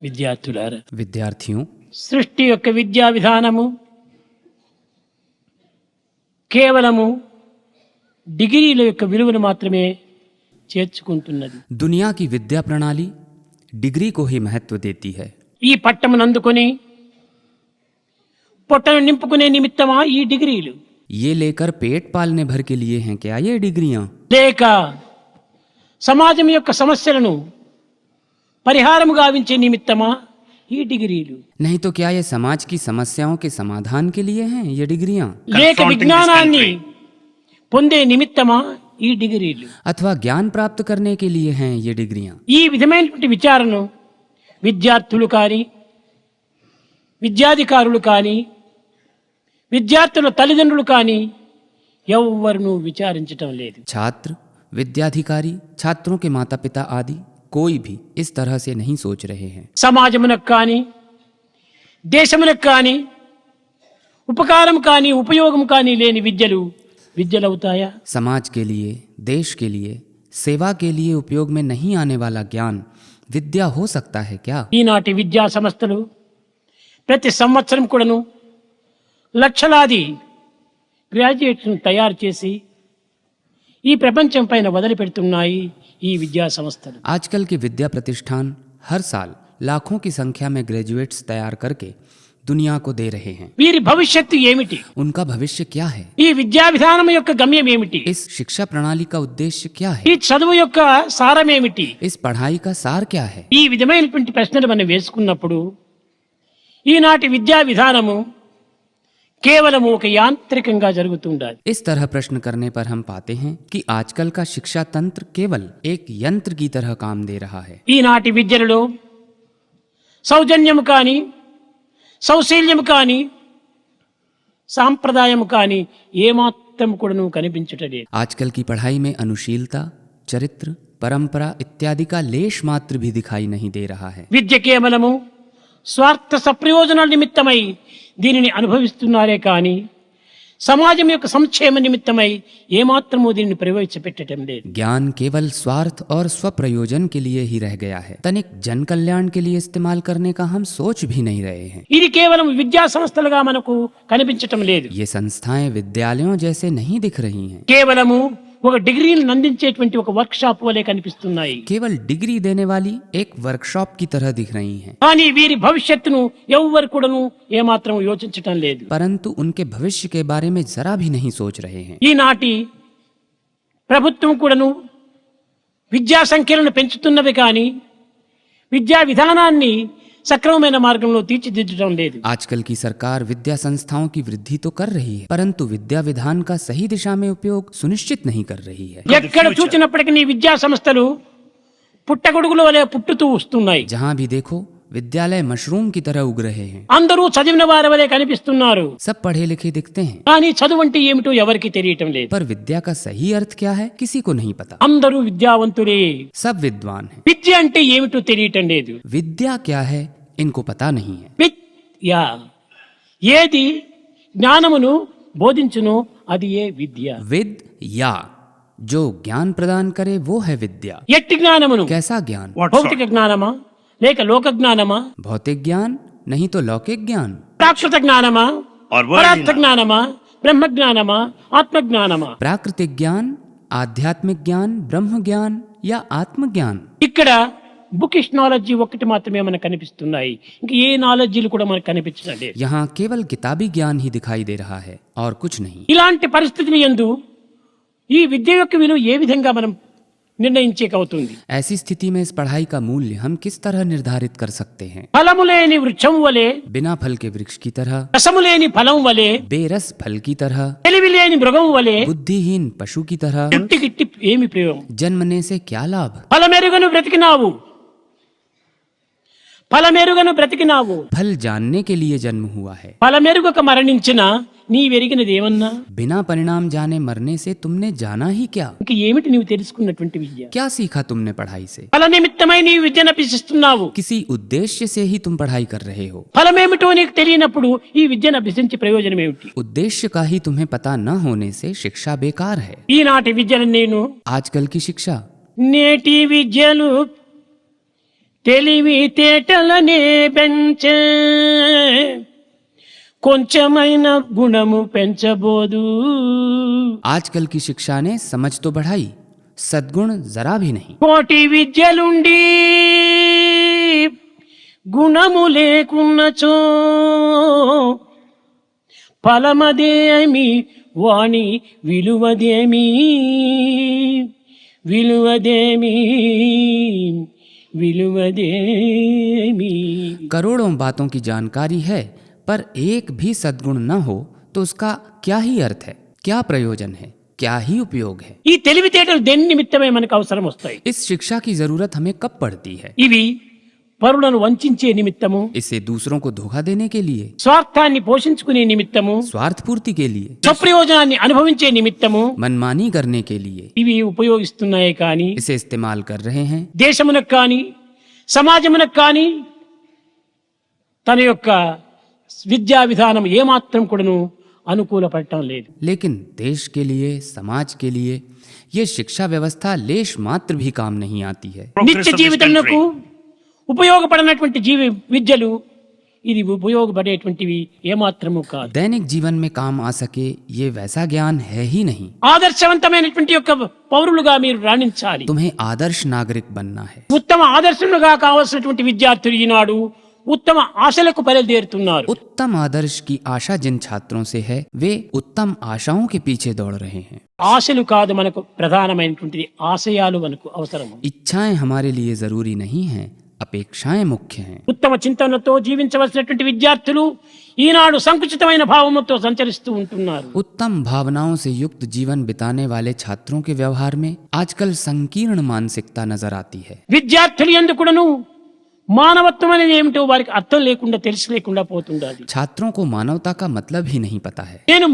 విద్యార్థులారా, विद्यार्थियों, సృష్టి యొక్క విద్యా విధానము కేవలము డిగ్రీల యొక్క విలువను మాత్రమే చేర్చుకుంటున్నది. दुनिया की विद्या प्रणाली डिग्री को ही महत्व देती है. ఈ పట్టమును అందుకొని పొట్టను నింపుకునే నిమిత్తమా ఈ డిగ్రీలు, ये लेकर पेट पालने भर के लिए हैं क्या ये डिग्रियां? లేక సమాజం యొక్క సమస్యలను పరిహారము గావించే నిమిత్తమా ఈ డిగ్రీలు, नहीं तो क्या ये समाज की समस्याओं के समाधान के लिए हैं ये डिग्रियां? లేక విజ్ఞానాన్ని పొందే నిమిత్తమా ఈ డిగ్రీలు? अथवा ज्ञान प्राप्त करने के लिए हैं ये डिग्रियां? ఈ విధమైనటువంటి విచారణను విద్యార్థులు కానీ, విద్యాధికారులు కానీ, విద్యార్థుల తల్లిదండ్రులు కానీ ఎవ్వరూ విచారించటం లేదు. छात्र, विद्याधिकारी, छात्रों के माता पिता आदि कोई भी इस तरह से नहीं सोच रहे हैं. సమాజమునకు కానీ, దేశమునకు కానీ ఉపకారం కానీ ఉపయోగం కానీ లేని విద్యలవుతాయా? समाज के लिए, देश के लिए, सेवा के लिए उपयोग में नहीं आने वाला ज्ञान विद्या हो सकता है क्या? ఈనాటి విద్యా సంస్థలు ప్రతి సంవత్సరం కూడాను లక్షలాది గ్రాడ్యుయేట్స్ను తయారు చేసి ఈ ప్రపంచం పైన వదిలిపెడుతున్నాయి ఈ విద్యా సంస్థలు. आजकल के विद्या प्रतिष्ठान हर साल लाखों की संख्या में ग्रेजुएट्स तैयार करके दुनिया को दे रहे हैं. వీరి భవిష్యత్తు ఏమిటి? उनका भविष्य क्या है? ఈ విద్యా విధానం యొక్క గమ్యం ఏమిటి? इस शिक्षा प्रणाली का उद्देश्य क्या है? ఈ చదువు యొక్క సారం ఏమిటి? इस पढ़ाई का सार क्या है? ఈ విధమైనటువంటి ప్రశ్నలు మనం వేసుకున్నప్పుడు ఈనాటి విద్యా విధానము కేవలం ఒక యాంత్రికంగా జరుగుతుండాలి. इस तरह प्रश्न करने पर हम पाते हैं कि आजकल का शिक्षा तंत्र केवल एक यंत्र की तरह काम दे रहा है. ఈనాటి విద్యలలో సౌజన్యము కానీ, సౌశీల్యము కానీ, సాంప్రదాయము కానీ ఏమాత్రం కూడా కనిపించటలేదు. आजकल की पढ़ाई में अनुशीलता, चरित्र, परंपरा इत्यादि का लेश मात्र भी दिखाई नहीं दे रहा है. విద్య కేవలము స్వార్థ సప్రయోజనాల నిమిత్తమై దీనిని అనుభవిస్తున్నారే కానీ సమాజం యొక్క సంక్షేమ నిమిత్తమై ఏమాత్రము దీనిని ప్రవేశపెట్టడం లేదు. ज्ञान केवल स्वार्थ और स्वप्रयोजन के लिए ही रह गया है. तनिक जन कल्याण के लिए इस्तेमाल करने का हम सोच भी नहीं रहे हैं. ఇది కేవలం విద్యా సంస్థలుగా మనకు కనిపించటం లేదు. ये संस्थाएं विद्यालयों जैसे नहीं दिख रही हैं. కేవలము ఒక డిగ్రీని అందించేటువంటి ఒక వర్క్ షాప్ వలె కనిపిస్తున్నాయి. केवल डिग्री देने वाली एक वर्कशॉप की तरह दिख रही हैं. కానీ వీరి భవిష్యత్తును ఎవ్వరు కూడాను ఏమాత్రం యోచించటం లేదు. परंतु उनके भविष्य के बारे में जरा भी नहीं सोच रहे हैं. ఈనాటి ప్రభుత్వం కూడాను విద్యా సంఖ్యలను పెంచుతున్నవి కానీ విద్యా విధానాన్ని సక్రమమైన మార్గంలో తీర్చిదిద్దడం లేదు. आजकल की सरकार विद्या संस्थाओं की वृद्धि तो कर रही है, परंतु विद्या विधान का सही दिशा में उपयोग सुनिश्चित नहीं कर रही है. ఎక్కడ చూచినప్పటికీ విద్యా సంస్థలు పుట్టగొడుగుల వలె పుట్టుతూ వస్తున్నాయి. जहाँ भी देखो विद्यालय मशरूम की तरह उग रहे हैं. అందరూ చదివిన వారి వలె కనిపిస్తున్నారు. सब पढ़े लिखे दिखते हैं, కానీ చదువు అంటే ఏమిటో ఎవరికి తెలియటం లేదు. पर विद्या का सही अर्थ क्या है किसी को नहीं पता. అందరూ విద్యావంతులే, सब विद्वान हैं, విద్య అంటే ఏమిటో తెలియటం లేదు. विद्या क्या है इनको पता नहीं है. విద్య ఏది జ్ఞానమును బోధించును అది ఏ విద్య. विद या जो ज्ञान प्रदान करे वो है विद्या. ఎట్టి జ్ఞానమును? कैसा ज्ञान? భౌతిక జ్ఞానమా లేక లోక జ్ఞానమా? भौतिक ज्ञान नहीं तो लौकिक ज्ञान. ప్రాకృత జ్ఞానమా పరార్థ జ్ఞానమా బ్రహ్మ జ్ఞానమా ఆత్మ జ్ఞానమా? प्राकृतिक ज्ञान, आध्यात्मिक ज्ञान, ब्रह्म ज्ञान या आत्मज्ञान. ఇక్కడ బుకిష్ నాలెడ్జీ ఒకటి మాత్రమే మనకు కనిపిస్తున్నాయి. ఇంక ఏ నాలెడ్జీలు కూడా మనకు కనిపించడం లేదు. यहाँ केवल किताबी ज्ञान ही दिखाई दे रहा है और कुछ नहीं. ఇలాంటి పరిస్థితులు యందు ఈ విద్య యొక్క విలువ ఏ విధంగా మనం నిర్ణయించేకవుతుంది? ऐसी स्थिति में इस पढ़ाई का मूल्य हम किस तरह निर्धारित कर सकते हैं? ఫలము లేని వృక్షం వలె, बिना फल के वृक्ष की तरह, రసము లేని ఫలం వలె, बेरस फल की तरह, తెలివి లేని మృగం వలె, बुद्धिहीन पशु की तरह. గిట్టి గిట్టి ఏమి ప్రయోగం? जन्मने से क्या लाभ? ఫలమెరుగను బ్రతికినావు, ఫలమెరుగను బ్రతికినావు, फल जानने के लिए जन्म हुआ है. ఫలమెరుగక మరణించిన నీవెరిగినది ఏమన్నా? बिना परिणाम जाने मरने से तुमने जाना ही क्या? ఇంక ఏమిటి నీవు తెలుసుకున్నటువంటి విద్య? क्या सीखा तुमने पढ़ाई से? ఫల నిమిత్తమై నీవు విద్యను అభ్యసిస్తున్నావు. किसी उद्देश्य से ही तुम पढ़ाई कर रहे हो. ఫలమేమిటో నీకు తెలియనప్పుడు ఈ విద్యను అభ్యసించి ప్రయోజనం ఏమిటి? उद्देश्य का ही तुम्हें पता न होने से शिक्षा बेकार है. ఈనాటి విద్యను నేను आजकल की शिक्षा, నేటి విద్యలు తెలివి తేటలనే పెంచే కొంచెమైన గుణము పెంచబోదు. आजकल की शिक्षा ने समझ तो बढ़ाई, सद्गुण जरा भी नहीं. కోటి విద్యలుండి గుణము లేకున్నచో ఫలమదేమి వాణి విలువదేమి విలువదేమి విలువదేమి. करोड़ों बातों की जानकारी है, पर एक भी सद्गुण न हो तो उसका क्या ही अर्थ है, क्या प्रयोजन है, क्या ही उपयोग है. ఈ తెలివితేటలు దేని నిమిత్తమే మనకు అవసరం వస్తాయి? इस शिक्षा की जरूरत हमें कब पड़ती है? ఇవి పరులను వంచే నిమిత్తము, इसे दूसरों को धोखा देने के लिए, స్వార్థాన్ని పోషించుకునే నిమిత్తము, स्वार्थ पूर्ति के लिए, స్వప్రయోజనాన్ని అనుభవించే నిమిత్తము मनमानी करने के लिए ఇవి ఉపయోగిస్తున్నాయే కానీ इसे इस्तेमाल कर रहे हैं. దేశమునకు కానీ సమాజమునకు కానీ తన యొక్క విద్యా విధానం ఏమాత్రం కూడాను అనుకూలపడటం లేదు. लेकिन देश के लिए, समाज के लिए ये शिक्षा व्यवस्था लेश मात्र भी काम नहीं आती है. నిత్య జీవితమునకు ఉపయోగపడినటువంటి విద్యలు ఇది ఉపయోగపడేటువంటివి ఏమాత్రము కాదు. दैनिक जीवन में काम आ सके ये वैसा ज्ञान है ही नहीं. ఆదర్శవంతమైనటువంటి యొక్క పౌరులుగా మీరు రాణించాలి. तुम्हें आदर्श नागरिक बनना है. ఉత్తమ ఆదర్శములుగా కావాల్సినటువంటి విద్యార్థులు ఈనాడు ఉత్తమ ఆశలకు బయలుదేరుతున్నారు. उत्तम आदर्श की आशा जिन छात्रों से है वे उत्तम आशाओं के पीछे दौड़ रहे हैं. ఆశలు కాదు మనకు ప్రధానమైనటువంటిది, ఆశయాలు మనకు అవసరము. इच्छाएं हमारे लिए जरूरी नहीं हैं, अपेक्षाएं मुख्य हैं. ఉత్తమ చింతనతో జీవించవలసినటువంటి విద్యార్థులు ఈనాడు సంకుచితమైన భావముతో సంచరిస్తూ ఉంటున్నారు. उत्तम भावनाओं से युक्त जीवन बिताने वाले छात्रों के व्यवहार में आजकल संकीर्ण मानसिकता नजर आती है. విద్యార్థులు ఎందుకును మానవత్వం అనేది ఏమిటో వారికి అర్థం లేకుండా తెలిసి లేకుండా పోతుండాలి. छात्रों को मानवता का मतलब ही नहीं पता है. నేను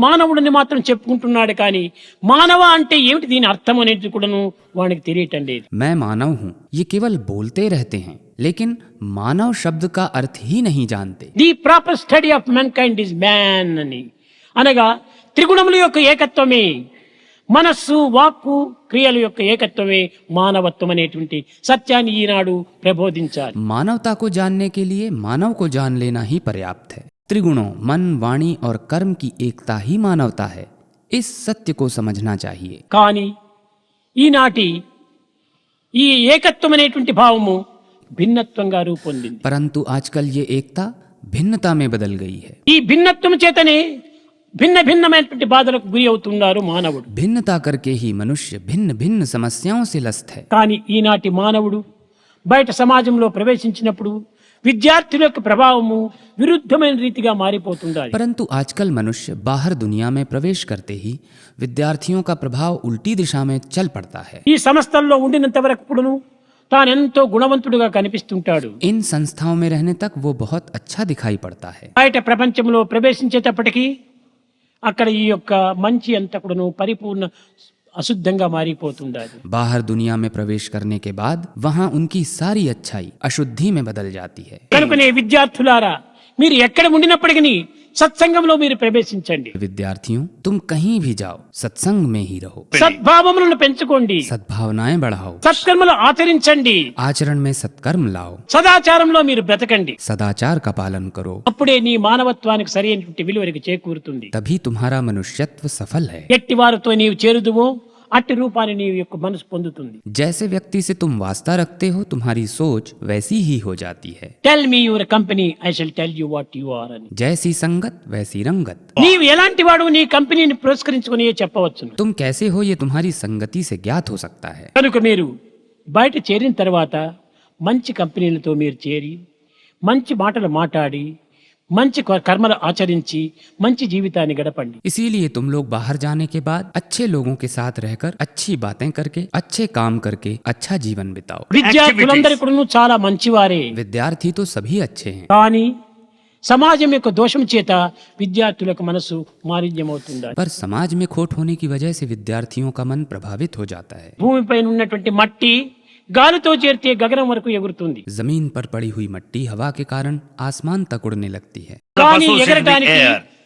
మానవుడని మాత్రం చెప్పుకుంటున్నాడు కానీ మానవ అంటే ఏమిటి దీని అర్థం అనేది కూడాను వానికి తెలియటం లేదు. मैं मानव हूँ ये केवल बोलते रहते हैं, लेकिन मानव शब्द का अर्थ ही नहीं जानते. The proper study of man kind is man అని అనగా త్రిగుణముల యొక్క ఏకత్వమే, మనస్సు వాక్కు క్రియల యొక్క ఏకత్వమే మానవత్వం అనేటువంటి సత్యాన్ని ఈనాడు ప్రబోధించాలి. मानवता को जानने के लिए मानव को जान लेना ही पर्याप्त है. त्रिगुणों मन, वाणी और कर्म की एकता ही मानवता है. इस सत्य को समझना चाहिए. కానీ ఈనాటి ఈ ఏకత్వం అనేటువంటి భావము భిన్నత్వంగా రూపొందింది. परंतु आजकल ये एकता भिन्नता में बदल गई है. ఈ భిన్నత్వం చేతనే భిన్నమైనటువంటి బాధలకు గురి అవుతున్నారు మానవుడు. भिन्नता करके ही मनुष्य भिन्न भिन्न समस्याओं से लस्त है. కానీ ఈనాటి మానవుడు బయట సమాజంలో ప్రవేశించినప్పుడు విద్యార్థుల యొక్క ప్రభావము విరుద్ధమైన రీతిగా మారిపోతుండాలి. परंतु आजकल मनुष्य बाहर दुनिया में प्रवेश करते ही विद्यार्थियों का प्रभाव उल्टी दिशा में चल पड़ता है. ఈ సంస్థల్లో ఉండినంత వరకు కూడాను తానెంతో గుణవంతుడుగా కనిపిస్తుంటాడు. इन संस्थाओं में रहने तक वो बहुत अच्छा दिखाई पड़ता है. బయట ప్రపంచంలో ప్రవేశించేటప్పటికీ అక్కడ ఈ యొక్క మంచి అంతా కూడాను పరిపూర్ణ అశుద్ధంగా మారిపోతుండాలి. बाहर दुनिया में प्रवेश करने के बाद वहाँ उनकी सारी अच्छाई अशुद्धि में बदल जाती है. కనుకనే విద్యార్థులారా మీరు ఎక్కడ ఉండినప్పటికీ సత్సంగంలో మీరు ప్రవేశించండి. विद्यार्थियों तुम कहीं भी जाओ सत्संग में ही रहो. సద్భావములను పెంచుకోండి, सद्भावनाएं बढ़ाओ, సత్కర్మలు ఆచరించండి, आचरण में सत्कर्म लाओ, సదాచారంలో మీరు బ్రతకండి. सदाचार का पालन करो. అప్పుడే నీ మానవత్వానికి సరైనటువంటి విలువనికి చేకూరుతుంది. तभी तुम्हारा मनुष्यत्व सफल है. ఎట్టి వారితో నీవు చేరుదువో అట్టి రూపాన్ని నీ యొక్క మనసు పొందుతుంది. जैसे व्यक्ति से तुम वास्ता रखते हो तुम्हारी सोच वैसी ही हो जाती है. Tell me your company, I shall tell you what you are అని. जैसी संगत वैसी रंगत. నీవు ఎలాంటి వాడు నీ కంపెనీని పురస్కరించుకుని చెప్పవచ్చును. तुम कैसे हो ये तुम्हारी संगति से ज्ञात हो सकता है. కనుక మీరు బయట చేరిన తర్వాత మంచి కంపెనీలతో మీరు చేరి మంచి మాటలు మాట్లాడి మంచి కర్మలు ఆచరించి మంచి జీవితాన్ని గడపండి. इसीलिए तुम लोग बाहर जाने के बाद अच्छे लोगों के साथ रहकर अच्छी बातें करके अच्छे काम करके अच्छा जीवन बिताओ. విద్యార్థులందరూ కూడా చాలా మంచివారే, विद्यार्थी तो सभी अच्छे हैं, కానీ సమాజం యొక్క దోషం చేత విద్యార్థులకు మనసు మాలిన్యమవుతుంది. पर समाज में खोट होने की वजह से विद्यार्थियों का मन प्रभावित हो जाता है. భూమిపైన ఉన్నటువంటి మట్టి గాలితో చేరితే గగనం వరకు ఎగురుతుంది, जमीन पर पड़ी हुई मट्टी हवा के कारण आसमान तक उड़ने लगती है. కానీ ఎగరటానికి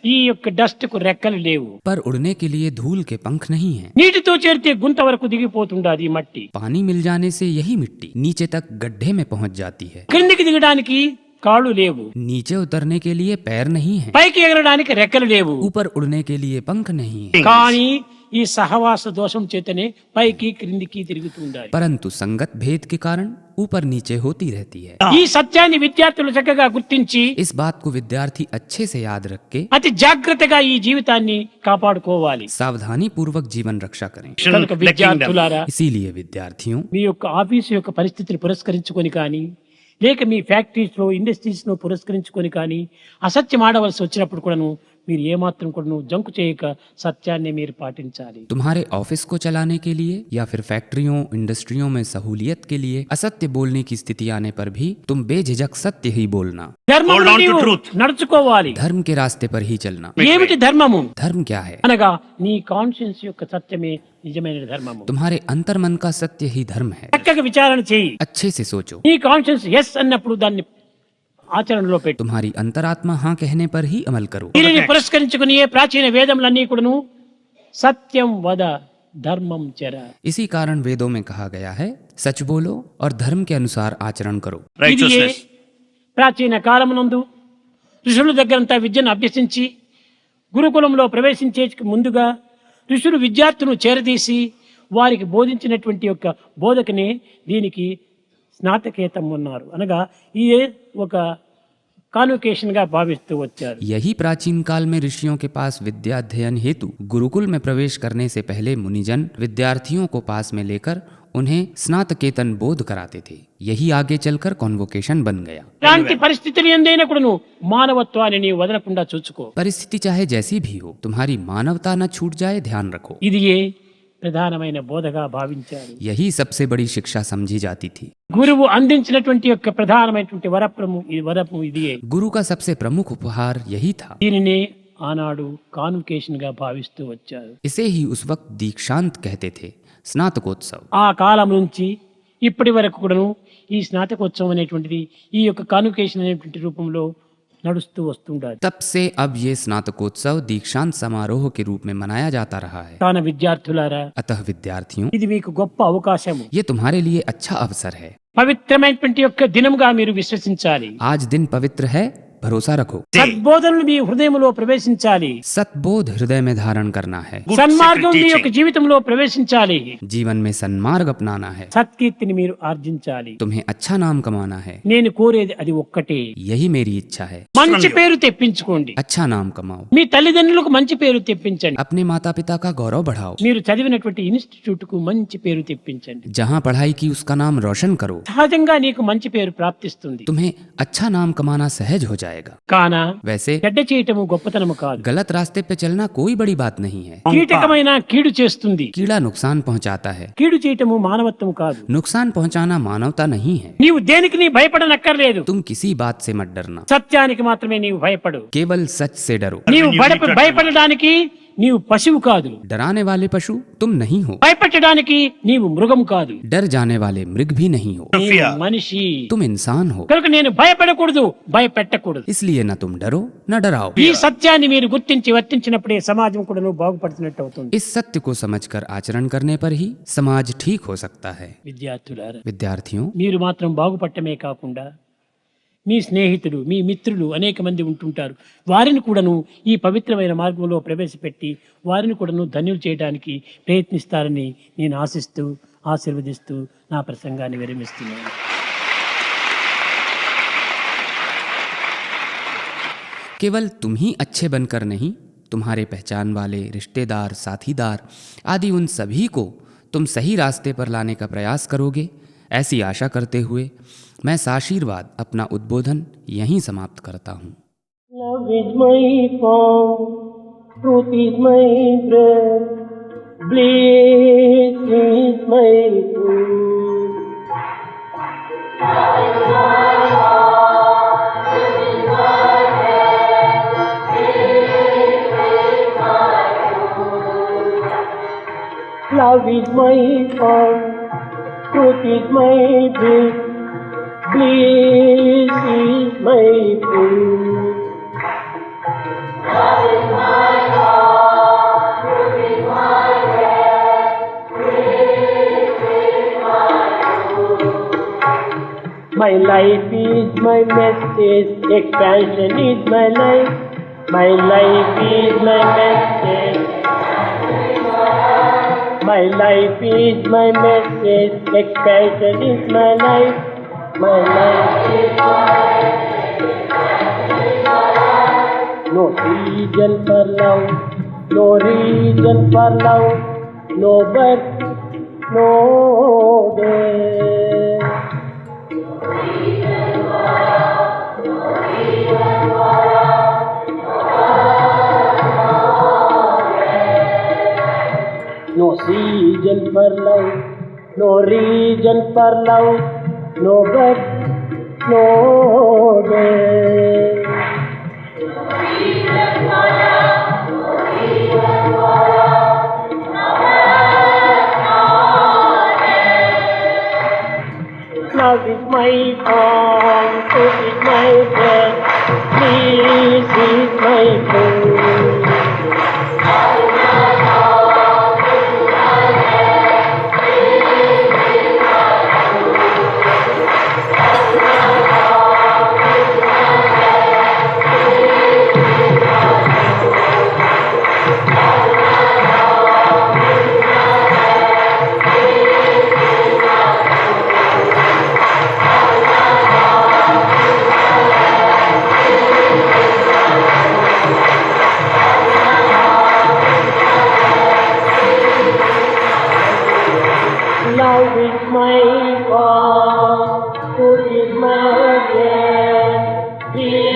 ఈ యొక్క డస్ట్ కు రెక్కలు లేవు. पर उड़ने के लिए धूल के पंख नहीं हैं। నీటితో చేరితే గుంత వరకు దిగిపోతుండాది ఈ మట్టి. पानी मिल जाने से यही मिट्टी नीचे तक गड्ढे में पहुंच जाती है। క్రిందికి దిగడానికి కాళ్ళు లేవు, नीचे उतरने के लिए पैर नहीं है, పైకి ఎగరడానికి రెక్కలు లేవు. ऊपर उड़ने के लिए पंख नहीं है। కానీ ఈ సహవాస దోషం చేతనే పైకి క్రిందికి తిరుగుతుండాలి. परंतु संगत भेद के कारण ऊपर नीचे होती रहती है। ఈ సత్యాన్ని విద్యార్థులు చక్కగా గుర్తించి इस बात को विद्यार्थी अच्छे से याद रख के అతి జాగ్రత్తగా ఈ జీవితాన్ని కాపాడుకోవాలి. सावधानी पूर्वक जीवन रक्षा करें। కనుక విద్యార్థులారా, इसीलिए विद्यार्थियों, మీ యొక్క ఆఫీసు యొక్క పరిస్థితిని పురస్కరించుకొని కానీ లేక మీ ఫ్యాక్టరీస్ లో ఇండస్ట్రీస్ లో పురస్కరించుకొని కానీ అసత్యం ఆడవలసి వచ్చినప్పుడు కూడాను మీరు ఏమాత్రం కూడాను జంకు చేయక సత్యాన్ని మీరు పాటించాలి. तुम्हारे ऑफिस को चलाने के लिए या फिर फैक्ट्रियों इंडस्ट्रियों में सहूलियत के लिए असत्य बोलने की स्थिति आने पर भी तुम बेझिझक सत्य ही बोलना। ధర్మమును నీవు నడుచుకోవాలి. धर्म के रास्ते पर ही चलना। ఏమిటి ధర్మము धर्म क्या है? అనగా నీ కాన్షియన్స్ యొక్క సత్యమే నిజమైన ధర్మము. तुम्हारे अंतर्मन का सत्य ही धर्म है। చక్కగా విచారణ చేయి. अच्छे से सोचो। నీ కాన్షియన్స్ ఎస్ అన్నప్పుడు దాన్ని ఆచరణలో పెట్టు. तुम्हारी अंतरात्मा हाँ कहने पर ही अमल करो। దీనిని పురస్కరించుకుని ఏ ప్రాచీన వేదములన్నీ కూడాను సత్యం వద ధర్మం చర. इसी कारण वेदों में कहा गया है सच बोलो और धर्म के अनुसार आचरण करो। ఇది ఏ ప్రాచీన కాలమునందు ఋషుల దగ్గరంతా విద్యను అభ్యసించి గురుకులంలో ప్రవేశించే ముందుగా ఋషులు విద్యార్థులను చేరదీసి వారికి బోధించినటువంటి యొక్క బోధకనే దీనికి స్నాతకేతం ఉన్నారు. అనగా ఇదే ఒక కాన్వకేషన్ గా భావిస్తూ వచ్చారు. यही प्राचीन काल में ऋषियों के पास विद्या अध्ययन हेतु गुरुकुल में प्रवेश करने से पहले मुनिजन विद्यार्थियों को पास में लेकर उन्हें स्नातकेतन बोध कराते थे। यही आगे चलकर कॉन्वोकेशन बन गया। ఇలాంటి పరిస్థితులు ఎందైనా కూడాను మానవత్వాన్ని నీవు వదలకుండా చూసుకో. परिस्थिति चाहे जैसी भी हो, तुम्हारी मानवता न छूट जाए, ध्यान रखो। ఇది ఏ ప్రధానమైన బోధగా భావించారు. यही सबसे बड़ी शिक्षा समझी जाती थी। గురువు అందించినటువంటి యొక్క ప్రధానమైనటువంటి వరము ఇదియే. गुरु का सबसे प्रमुख उपहार यही था। దీనినే ఆనాడు కాన్వకేషన్ గా భావిస్తూ వచ్చారు. इसे ही उस वक्त दीक्षांत कहते थे, स्नातकोत्सव। ఆ కాలం నుంచి ఇప్పటి వరకు కూడాను ఈ స్నాతకోత్సవం అనేటువంటిది ఈ యొక్క కాన్వకేషన్ అనేటువంటి రూపంలో నడుస్తూ వస్తుండాలి. तब से अब ये स्नातकोत्सव दीक्षांत समारोह के रूप में मनाया जाता रहा है। కాన విద్యార్థులారా, अतः विद्यार्थियों, ఇది మీకు గొప్ప అవకాశము. ये तुम्हारे लिए अच्छा अवसर है। పవిత్రమైనటువంటి యొక్క దినముగా మీరు విశ్వసించాలి. आज दिन पवित्र है, भरोसा रखो। సద్బోధనలు మీ హృదయంలో ప్రవేశించాలి. सतबोध हृदय में धारण करना है। సన్మార్గం మీ యొక్క జీవితంలో ప్రవేశించాలి. जीवन में सन्मार्ग अपनाना है। సత్కీర్తిని మీరు ఆర్జించాలి. तुम्हें अच्छा नाम कमाना है। నేను కోరేది అది ఒక్కటే. यही मेरी इच्छा है। మంచి పేరు తెప్పించుకోండి. अच्छा नाम कमाओ। మీ తల్లిదండ్రులకు మంచి పేరు తెప్పించండి. अपने माता पिता का गौरव बढ़ाओ। మీరు చదివినటువంటి ఇన్స్టిట్యూట్ కు మంచి పేరు తెప్పించండి. जहाँ पढ़ाई की उसका नाम रोशन करो। సహజంగా నీకు మంచి పేరు ప్రాప్తిస్తుంది. तुम्हें अच्छा नाम कमाना सहज हो जाएगा। కాన वैसे చెడ్డ చేయటము గొప్పతనము కాదు. गलत रास्ते पे चलना कोई बड़ी बात नहीं है। కీటకమైన కీడు చేస్తుంది. कीड़ा नुकसान पहुंचाता है। కీడు చేయటము మానవత్వం కాదు. नुकसान पहुंचाना मानवता नहीं है। నీవు దేనికి నీ భయపడనక్కర్లేదు. तुम किसी बात से मत डरना, సత్యానికి మాత్రమే నీవు భయపడు. केवल सच से डरो। నీవు భయపడడానికి నీవు పశువు కాదు. डराने वाले पशु तुम नहीं हो। భయపెట్టడానికి నీవు మృగం కాదు. डर जाने वाले मृग भी नहीं हो। నీవు మనిషి. तुम इंसान हो। కనుక నేను భయపడకూడదు, భయపెట్టకూడదు. इसलिए न तुम डरो न डराओ। ఈ సత్యాన్ని మీరు గుర్తించి వర్తించినప్పుడే సమాజం కూడా బాగుపడుతున్నట్టు అవుతుంది. इस सत्य को समझकर आचरण करने पर ही समाज ठीक हो सकता है। విద్యార్థులారా, विद्यार्थियों, మీరు మాత్రం బాగుపడటమే కాకుండా మీ స్నేహితులు, మీ మిత్రులు అనేక మంది ఉంటుంటారు. వారిని కూడాను ఈ పవిత్రమైన మార్గంలో ప్రవేశపెట్టి వారిని కూడాను ధన్యులు చేయడానికి ప్రయత్నిస్తారని నేను ఆశిస్తూ ఆశీర్వదిస్తూ నా ప్రసంగాన్ని విరమిస్తున్నాను. केवल तुम ही अच्छे बनकर नहीं, तुम्हारे पहचान वाले रिश्तेदार, साथीदार आदि उन सभी को तुम सही रास्ते पर लाने का प्रयास करोगे, ऐसी आशा करते हुए मैं साशीर्वाद अपना उद्बोधन यहीं समाप्त करता हूँ। Love is my form, truth is my breath, bliss is my food. Love is my form, truth is my breath, bliss is my food. My life is my message, expansion is my life. My life is my message. My life is my message, expansion is my life. My life is no reason for love, no reason for love, no birth, no death. No season for love, no reason for love, no birth, no death. Love is my form, truth is my breath, peace is my food. Love is my God, truth is my friend.